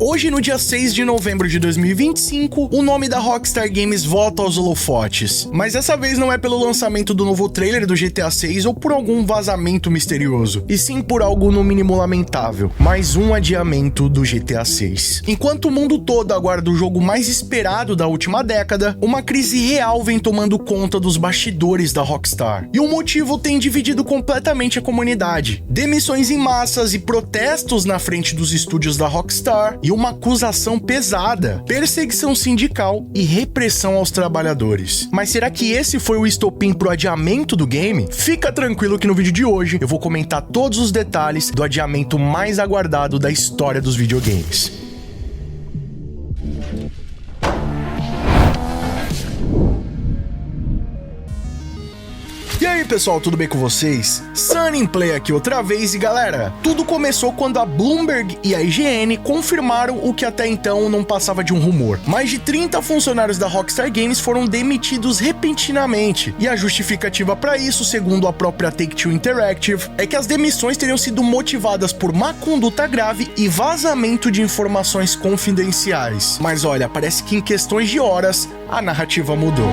Hoje, no dia 6 de novembro de 2025, o nome da Rockstar Games volta aos holofotes. Mas dessa vez não é pelo lançamento do novo trailer do GTA 6 ou por algum vazamento misterioso, e sim por algo no mínimo lamentável: mais um adiamento do GTA 6. Enquanto o mundo todo aguarda o jogo mais esperado da última década, uma crise real vem tomando conta dos bastidores da Rockstar. E o motivo tem dividido completamente a comunidade: demissões em massas e protestos na frente dos estúdios da Rockstar, e uma acusação pesada: perseguição sindical e repressão aos trabalhadores. Mas será que esse foi o estopim pro adiamento do game? Fica tranquilo que no vídeo de hoje eu vou comentar todos os detalhes do adiamento mais aguardado da história dos videogames. E aí pessoal, tudo bem com vocês? Sunnyplay aqui outra vez e galera, tudo começou quando a Bloomberg e a IGN confirmaram o que até então não passava de um rumor. Mais de 30 funcionários da Rockstar Games foram demitidos repentinamente, e a justificativa para isso, segundo a própria Take-Two Interactive, é que as demissões teriam sido motivadas por má conduta grave e vazamento de informações confidenciais. Mas olha, parece que em questões de horas a narrativa mudou.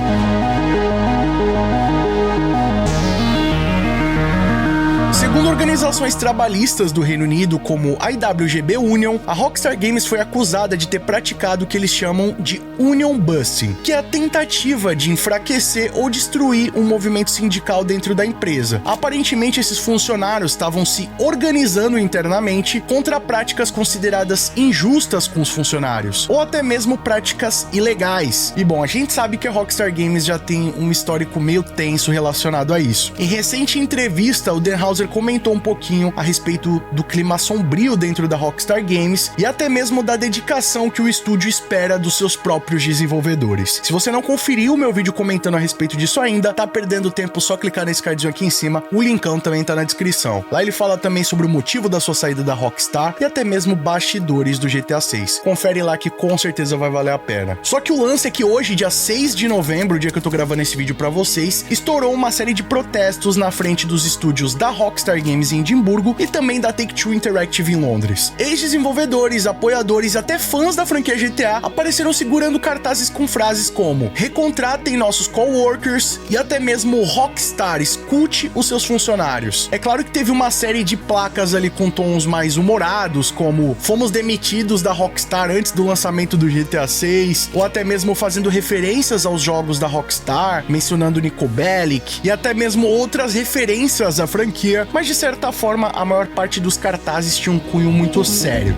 Segundo organizações trabalhistas do Reino Unido, como a IWGB Union, a Rockstar Games foi acusada de ter praticado o que eles chamam de Union Busting, que é a tentativa de enfraquecer ou destruir um movimento sindical dentro da empresa. Aparentemente, esses funcionários estavam se organizando internamente contra práticas consideradas injustas com os funcionários, ou até mesmo práticas ilegais. E bom, a gente sabe que a Rockstar Games já tem um histórico meio tenso relacionado a isso. Em recente entrevista, o Dan Houser comentou um pouquinho a respeito do clima sombrio dentro da Rockstar Games e até mesmo da dedicação que o estúdio espera dos seus próprios desenvolvedores. Se você não conferiu o meu vídeo comentando a respeito disso ainda, tá perdendo tempo, só clicar nesse cardzinho aqui em cima, o linkão também tá na descrição. Lá ele fala também sobre o motivo da sua saída da Rockstar e até mesmo bastidores do GTA 6. Confere lá que com certeza vai valer a pena. Só que o lance é que hoje, dia 6 de novembro, o dia que eu tô gravando esse vídeo pra vocês, estourou uma série de protestos na frente dos estúdios da Rockstar Games em Edimburgo e também da Take-Two Interactive em Londres. Ex-desenvolvedores, apoiadores e até fãs da franquia GTA apareceram segurando cartazes com frases como "recontratem nossos coworkers" e até mesmo "Rockstar, escute os seus funcionários". É claro que teve uma série de placas ali com tons mais humorados, como "fomos demitidos da Rockstar antes do lançamento do GTA 6", ou até mesmo fazendo referências aos jogos da Rockstar, mencionando Niko Bellic e até mesmo outras referências à franquia, mas de certa forma a maior parte dos cartazes tinha um cunho muito sério.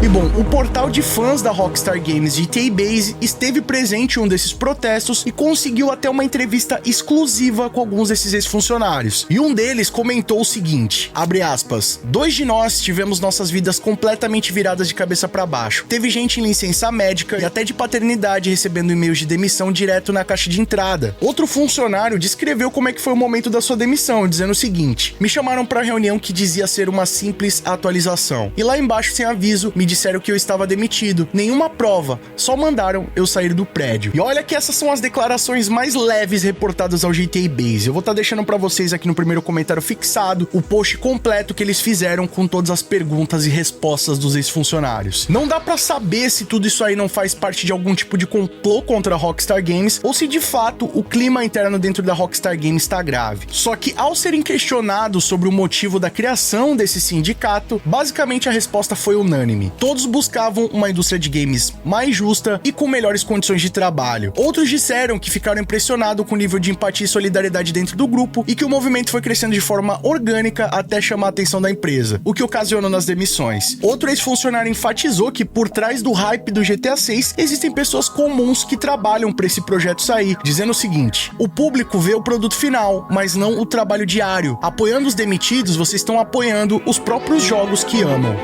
E bom, o portal de fãs da Rockstar Games, GTA Base, esteve presente em um desses protestos e conseguiu até uma entrevista exclusiva com alguns desses ex-funcionários. E um deles comentou o seguinte, abre aspas: "Dois de nós tivemos nossas vidas completamente viradas de cabeça para baixo. Teve gente em licença médica e até de paternidade recebendo e-mails de demissão direto na caixa de entrada." Outro funcionário descreveu como é que foi o momento da sua demissão, dizendo o seguinte: "Me chamaram para reunião que dizia ser uma simples atualização. E lá embaixo, sem aviso, me disseram que eu estava demitido. Nenhuma prova, só mandaram eu sair do prédio." E olha que essas são as declarações mais leves reportadas ao GTA Base. Eu vou estar deixando para vocês aqui no primeiro comentário fixado o post completo que eles fizeram com todas as perguntas e respostas dos ex-funcionários. Não dá para saber se tudo isso aí não faz parte de algum tipo de complô contra a Rockstar Games ou se de fato o clima interno dentro da Rockstar Games está grave. Só que ao serem questionados sobre o motivo da criação desse sindicato, basicamente a resposta foi unânime: todos buscavam uma indústria de games mais justa e com melhores condições de trabalho. Outros disseram que ficaram impressionados com o nível de empatia e solidariedade dentro do grupo e que o movimento foi crescendo de forma orgânica até chamar a atenção da empresa, o que ocasionou nas demissões. Outro ex-funcionário enfatizou que por trás do hype do GTA 6 existem pessoas comuns que trabalham para esse projeto sair, dizendo o seguinte: "O público vê o produto final, mas não o trabalho diário. Apoiando os demitidos, vocês estão apoiando os próprios jogos que amam."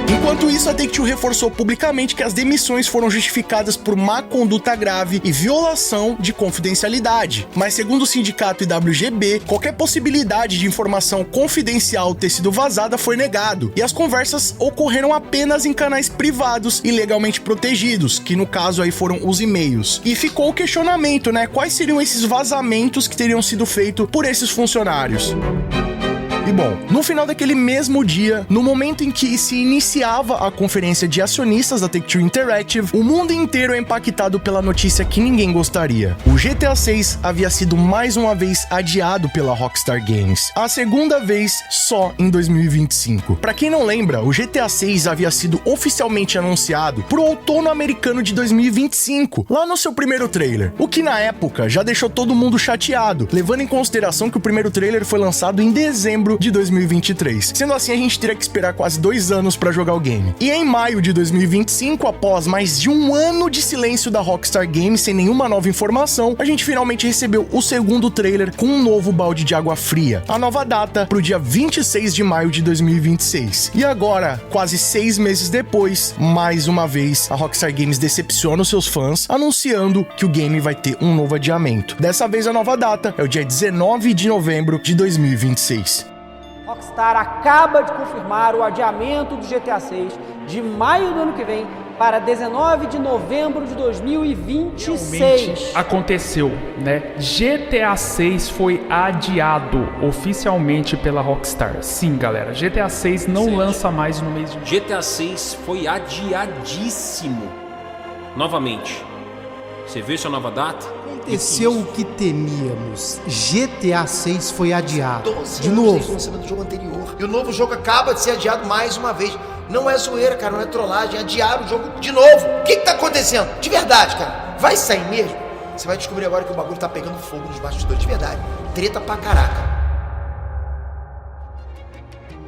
Enquanto isso, a Take-Two reforçou publicamente que as demissões foram justificadas por má conduta grave e violação de confidencialidade. Mas segundo o sindicato IWGB, qualquer possibilidade de informação confidencial ter sido vazada foi negado, e as conversas ocorreram apenas em canais privados e legalmente protegidos, que no caso aí foram os e-mails. E ficou o questionamento, né? Quais seriam esses vazamentos que teriam sido feitos por esses funcionários? E bom, no final daquele mesmo dia, no momento em que se iniciava a conferência de acionistas da Take-Two Interactive, o mundo inteiro é impactado pela notícia que ninguém gostaria. O GTA 6 havia sido mais uma vez adiado pela Rockstar Games, a segunda vez só em 2025. Pra quem não lembra, o GTA 6 havia sido oficialmente anunciado pro outono americano de 2025, lá no seu primeiro trailer, o que na época já deixou todo mundo chateado, levando em consideração que o primeiro trailer foi lançado em dezembro de 2023. Sendo assim, a gente teria que esperar quase 2 anos para jogar o game. E em maio de 2025, após mais de um ano de silêncio da Rockstar Games sem nenhuma nova informação, a gente finalmente recebeu o segundo trailer com um novo balde de água fria. A nova data pro dia 26 de maio de 2026. E agora, quase 6 meses depois, mais uma vez, a Rockstar Games decepciona os seus fãs, anunciando que o game vai ter um novo adiamento. Dessa vez, a nova data é o dia 19 de novembro de 2026. Rockstar acaba de confirmar o adiamento do GTA 6 de maio do ano que vem para 19 de novembro de 2026. Realmente aconteceu, né? GTA 6 foi adiado oficialmente pela Rockstar. Sim, galera, GTA 6 não lança mais no mês de... GTA 6 foi adiadíssimo. Novamente. Você vê sua nova data? Aconteceu o que temíamos. GTA 6 foi adiado. De novo. Do jogo anterior. E o novo jogo acaba de ser adiado mais uma vez. Não é zoeira, cara, não é trollagem. Adiaram o jogo de novo. O que tá acontecendo? De verdade, cara. Vai sair mesmo? Você vai descobrir agora que o bagulho tá pegando fogo nos bastidores. De verdade. Treta pra caraca.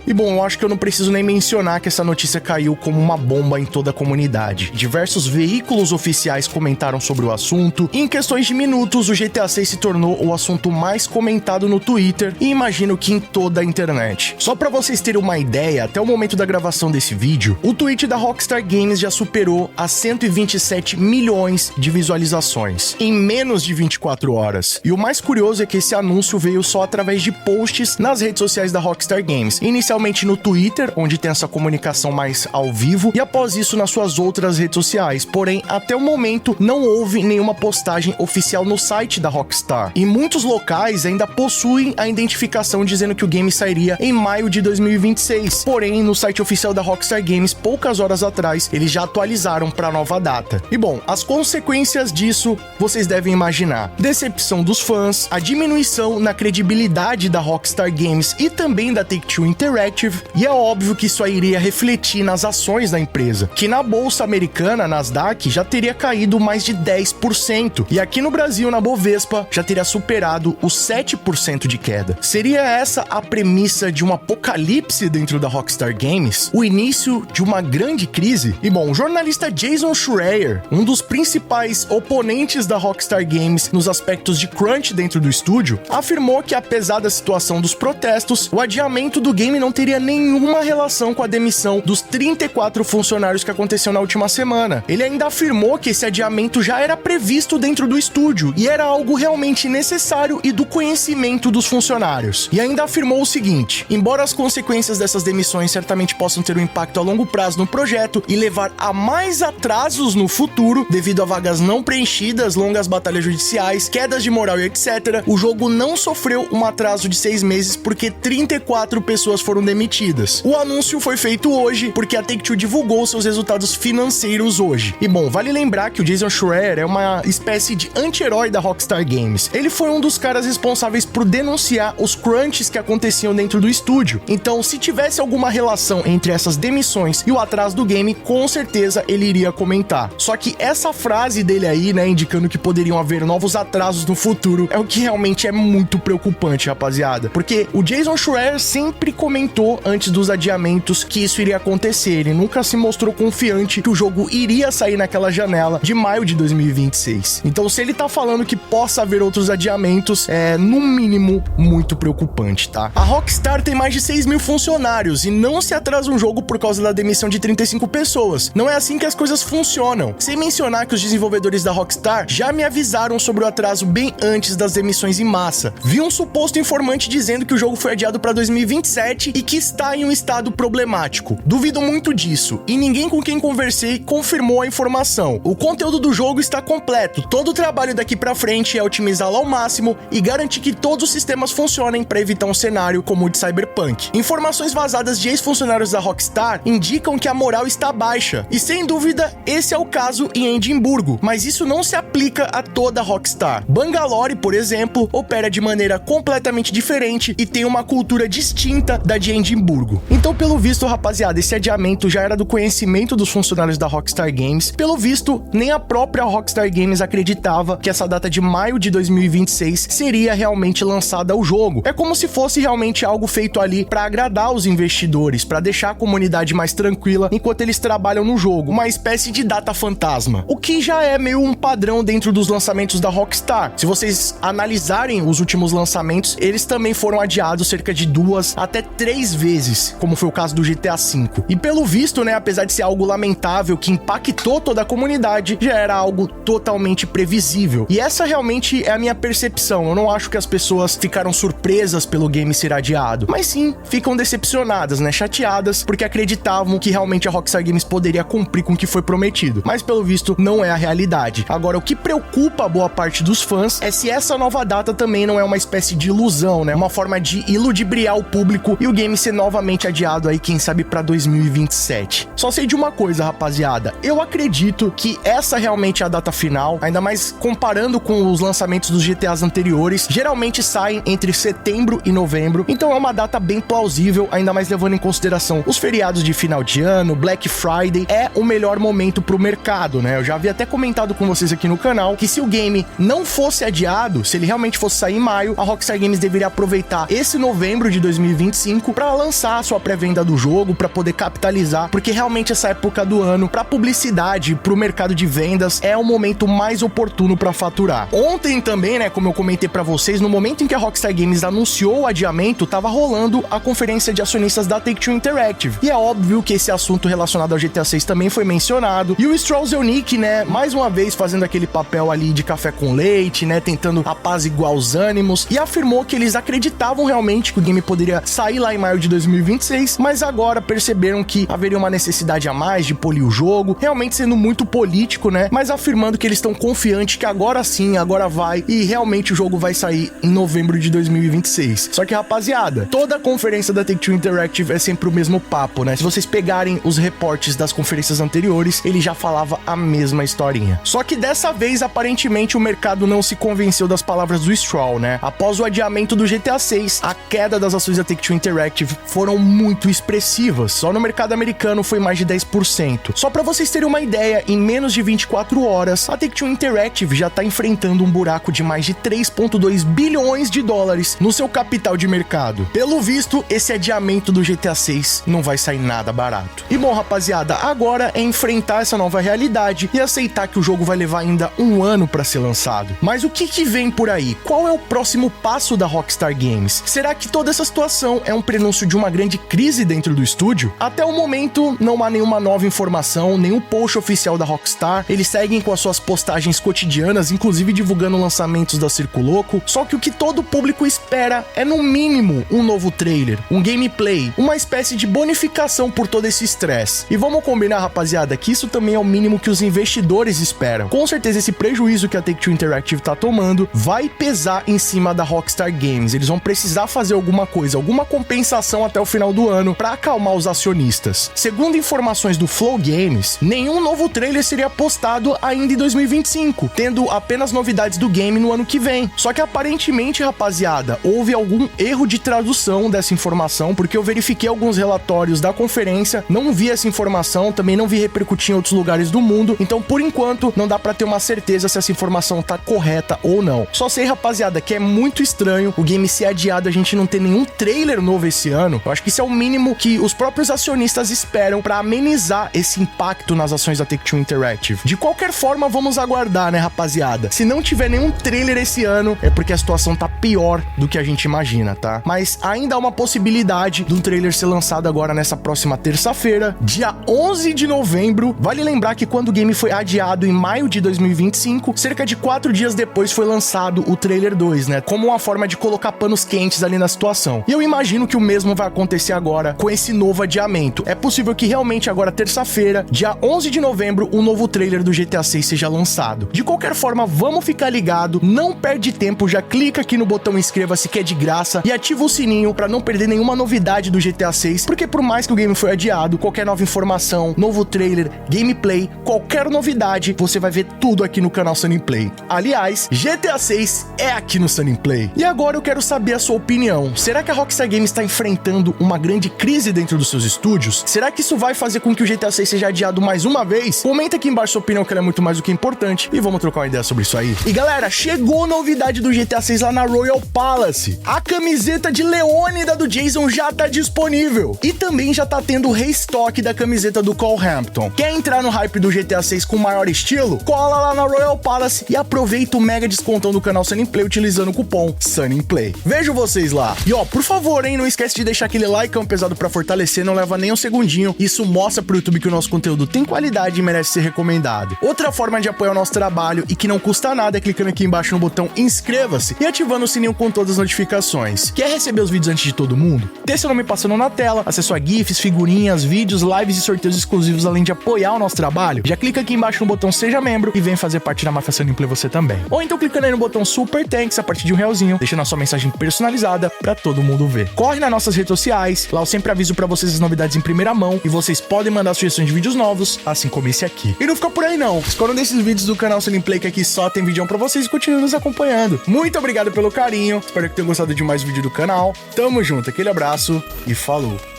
E bom, eu acho que eu não preciso nem mencionar que essa notícia caiu como uma bomba em toda a comunidade. Diversos veículos oficiais comentaram sobre o assunto, e em questões de minutos o GTA 6 se tornou o assunto mais comentado no Twitter e imagino que em toda a internet. Só pra vocês terem uma ideia, até o momento da gravação desse vídeo, o tweet da Rockstar Games já superou as 127 milhões de visualizações em menos de 24 horas. E o mais curioso é que esse anúncio veio só através de posts nas redes sociais da Rockstar Games, inicialmente no Twitter, onde tem essa comunicação mais ao vivo, e após isso nas suas outras redes sociais. Porém, até o momento, não houve nenhuma postagem oficial no site da Rockstar. E muitos locais ainda possuem a identificação dizendo que o game sairia em maio de 2026. Porém, no site oficial da Rockstar Games, poucas horas atrás, eles já atualizaram para a nova data. E bom, as consequências disso, vocês devem imaginar. Decepção dos fãs, a diminuição na credibilidade da Rockstar Games e também da Take-Two Interactive, e é óbvio que isso aí iria refletir nas ações da empresa, que na bolsa americana, Nasdaq, já teria caído mais de 10%, e aqui no Brasil, na Bovespa, já teria superado os 7% de queda. Seria essa a premissa de um apocalipse dentro da Rockstar Games? O início de uma grande crise? E bom, o jornalista Jason Schreier, um dos principais oponentes da Rockstar Games nos aspectos de crunch dentro do estúdio, afirmou que apesar da situação dos protestos, o adiamento do game não teria nenhuma relação com a demissão dos 34 funcionários que aconteceu na última semana. Ele ainda afirmou que esse adiamento já era previsto dentro do estúdio e era algo realmente necessário e do conhecimento dos funcionários. E ainda afirmou o seguinte: embora as consequências dessas demissões certamente possam ter um impacto a longo prazo no projeto e levar a mais atrasos no futuro, devido a vagas não preenchidas, longas batalhas judiciais, quedas de moral e etc., o jogo não sofreu um atraso de 6 meses porque 34 pessoas foram demitidas. O anúncio foi feito hoje porque a Take-Two divulgou seus resultados financeiros hoje. E bom, vale lembrar que o Jason Schreier é uma espécie de anti-herói da Rockstar Games. Ele foi um dos caras responsáveis por denunciar os crunches que aconteciam dentro do estúdio. Então, se tivesse alguma relação entre essas demissões e o atraso do game, com certeza ele iria comentar. Só que essa frase dele aí, né, indicando que poderiam haver novos atrasos no futuro, é o que realmente é muito preocupante, rapaziada. Porque o Jason Schreier sempre comentou comentou antes dos adiamentos que isso iria acontecer. Ele nunca se mostrou confiante que o jogo iria sair naquela janela de maio de 2026. Então, se ele tá falando que possa haver outros adiamentos, é, no mínimo, muito preocupante, tá? A Rockstar tem mais de 6 mil funcionários e não se atrasa um jogo por causa da demissão de 35 pessoas. Não é assim que as coisas funcionam. Sem mencionar que os desenvolvedores da Rockstar já me avisaram sobre o atraso bem antes das demissões em massa. Vi um suposto informante dizendo que o jogo foi adiado para 2027 e que está em um estado problemático. Duvido muito disso, e ninguém com quem conversei confirmou a informação. O conteúdo do jogo está completo. Todo o trabalho daqui pra frente é otimizá-lo ao máximo e garantir que todos os sistemas funcionem para evitar um cenário como o de Cyberpunk. Informações vazadas de ex-funcionários da Rockstar indicam que a moral está baixa, e sem dúvida esse é o caso em Edimburgo, mas isso não se aplica a toda a Rockstar. Bangalore, por exemplo, opera de maneira completamente diferente e tem uma cultura distinta da de Edimburgo. Então, pelo visto, rapaziada, esse adiamento já era do conhecimento dos funcionários da Rockstar Games. Pelo visto, nem a própria Rockstar Games acreditava que essa data de maio de 2026 seria realmente lançada ao jogo. É como se fosse realmente algo feito ali para agradar os investidores, para deixar a comunidade mais tranquila enquanto eles trabalham no jogo, uma espécie de data fantasma, o que já é meio um padrão dentro dos lançamentos da Rockstar. Se vocês analisarem os últimos lançamentos, eles também foram adiados cerca de 2 até 3 vezes, como foi o caso do GTA V. E pelo visto, né, apesar de ser algo lamentável que impactou toda a comunidade, já era algo totalmente previsível. E essa realmente é a minha percepção. Eu não acho que as pessoas ficaram surpresas pelo game ser adiado, mas sim ficam decepcionadas, né, chateadas, porque acreditavam que realmente a Rockstar Games poderia cumprir com o que foi prometido. Mas pelo visto não é a realidade. Agora, o que preocupa a boa parte dos fãs é se essa nova data também não é uma espécie de ilusão, né, uma forma de iludibriar o público e o game ser novamente adiado aí, quem sabe, pra 2027. Só sei de uma coisa, rapaziada, eu acredito que essa realmente é a data final, ainda mais comparando com os lançamentos dos GTAs anteriores, geralmente saem entre setembro e novembro, então é uma data bem plausível, ainda mais levando em consideração os feriados de final de ano, Black Friday, é o melhor momento pro mercado, né? Eu já havia até comentado com vocês aqui no canal que se o game não fosse adiado, se ele realmente fosse sair em maio, a Rockstar Games deveria aproveitar esse novembro de 2025 para lançar a sua pré-venda do jogo, para poder capitalizar, porque realmente essa época do ano, para publicidade, pro mercado de vendas, é o momento mais oportuno para faturar. Ontem também, né, como eu comentei para vocês, no momento em que a Rockstar Games anunciou o adiamento, tava rolando a conferência de acionistas da Take-Two Interactive, e é óbvio que esse assunto relacionado ao GTA 6 também foi mencionado, e o Strauss Zelnick, né, mais uma vez fazendo aquele papel ali de café com leite, né, tentando apaziguar os ânimos, e afirmou que eles acreditavam realmente que o game poderia sair lá em maio de 2026, mas agora perceberam que haveria uma necessidade a mais de polir o jogo, realmente sendo muito político, né, mas afirmando que eles estão confiantes que agora sim, agora vai, e realmente o jogo vai sair em novembro de 2026. Só que, rapaziada, toda a conferência da Take-Two Interactive é sempre o mesmo papo, né? Se vocês pegarem os reportes das conferências anteriores, ele já falava a mesma historinha. Só que dessa vez, aparentemente, o mercado não se convenceu das palavras do Stroll, né? Após o adiamento do GTA 6, a queda das ações da Take-Two Interactive foram muito expressivas. Só no mercado americano foi mais de 10%. Só pra vocês terem uma ideia, em menos de 24 horas, a Take-Two Interactive já tá enfrentando um buraco de mais de 3,2 bilhões de dólares no seu capital de mercado. Pelo visto, esse adiamento do GTA 6 não vai sair nada barato. E bom, rapaziada, agora é enfrentar essa nova realidade e aceitar que o jogo vai levar ainda um ano pra ser lançado. Mas o que vem por aí? Qual é o próximo passo da Rockstar Games? Será que toda essa situação é um prenúncio de uma grande crise dentro do estúdio? Até o momento, não há nenhuma nova informação, nenhum post oficial da Rockstar. Eles seguem com as suas postagens cotidianas, inclusive divulgando lançamentos da Circo Loco. Só que o que todo o público espera é, no mínimo, um novo trailer, um gameplay, uma espécie de bonificação por todo esse estresse. E vamos combinar, rapaziada, que isso também é o mínimo que os investidores esperam. Com certeza esse prejuízo que a Take-Two Interactive tá tomando vai pesar em cima da Rockstar Games. Eles vão precisar fazer alguma coisa, alguma compensação até o final do ano para acalmar os acionistas. Segundo informações do Flow Games, nenhum novo trailer seria postado ainda em 2025, tendo apenas novidades do game no ano que vem. Só que aparentemente, rapaziada, houve algum erro de tradução dessa informação, porque eu verifiquei alguns relatórios da conferência, não vi essa informação, também não vi repercutir em outros lugares do mundo, então por enquanto não dá pra ter uma certeza se essa informação tá correta ou não. Só sei, rapaziada, que é muito estranho o game ser adiado, a gente não ter nenhum trailer novo esse esse ano, eu acho que isso é o mínimo que os próprios acionistas esperam pra amenizar esse impacto nas ações da Take-Two Interactive. De qualquer forma, vamos aguardar, né, rapaziada? Se não tiver nenhum trailer esse ano, é porque a situação tá pior do que a gente imagina, tá? Mas ainda há uma possibilidade de um trailer ser lançado agora nessa próxima terça-feira, dia 11 de novembro. Vale lembrar que quando o game foi adiado em maio de 2025, cerca de 4 dias depois foi lançado o trailer 2, né? Como uma forma de colocar panos quentes ali na situação. E eu imagino que o mesmo vai acontecer agora com esse novo adiamento. É possível que realmente agora, terça-feira, dia 11 de novembro, o novo trailer do GTA 6 seja lançado. De qualquer forma, vamos ficar ligado, não perde tempo, já clica aqui no botão inscreva-se que é de graça e ativa o sininho pra não perder nenhuma novidade do GTA 6, porque por mais que o game foi adiado, qualquer nova informação, novo trailer, gameplay, qualquer novidade, você vai ver tudo aqui no canal Sunny Play. Aliás, GTA 6 é aqui no Sunny Play. E agora eu quero saber a sua opinião. Será que a Rockstar Games está enfrentando uma grande crise dentro dos seus estúdios? Será que isso vai fazer com que o GTA 6 seja adiado mais uma vez? Comenta aqui embaixo sua opinião, que ela é muito mais do que importante, e vamos trocar uma ideia sobre isso aí. E galera, chegou novidade do GTA 6 lá na Royal Palace. A camiseta de Leônida do Jason já tá disponível. E também já tá tendo o restock da camiseta do Cole Hampton. Quer entrar no hype do GTA 6 com maior estilo? Cola lá na Royal Palace e aproveita o mega descontão do canal Sunny Play utilizando o cupom SUNNYPLAY. Vejo vocês lá. E ó, por favor, hein, não esquece de deixar aquele likeão pesado pra fortalecer, não leva nem um segundinho. Isso mostra pro YouTube que o nosso conteúdo tem qualidade e merece ser recomendado. Outra forma de apoiar o nosso trabalho e que não custa nada é clicando aqui embaixo no botão inscreva-se e ativando o sininho com todas as notificações. Quer receber os vídeos antes de todo mundo? Ter seu nome passando na tela, acesso a GIFs, figurinhas, vídeos, lives e sorteios exclusivos, além de apoiar o nosso trabalho? Já clica aqui embaixo no botão seja membro e vem fazer parte da máfia Sunny Play você também. Ou então clicando aí no botão Super Thanks a partir de R$1, deixando a sua mensagem personalizada pra todo mundo ver. Corre nas nossas redes sociais, lá eu sempre aviso pra vocês as novidades em primeira mão e vocês podem mandar sugestões de vídeos novos, assim como esse aqui. E não fica por aí não, escolham desses vídeos do canal Sunny Play que aqui só tem vídeo pra vocês e continuem nos acompanhando. Muito obrigado pelo carinho, espero que tenham gostado de mais vídeo do canal. Tamo junto, aquele abraço e falou!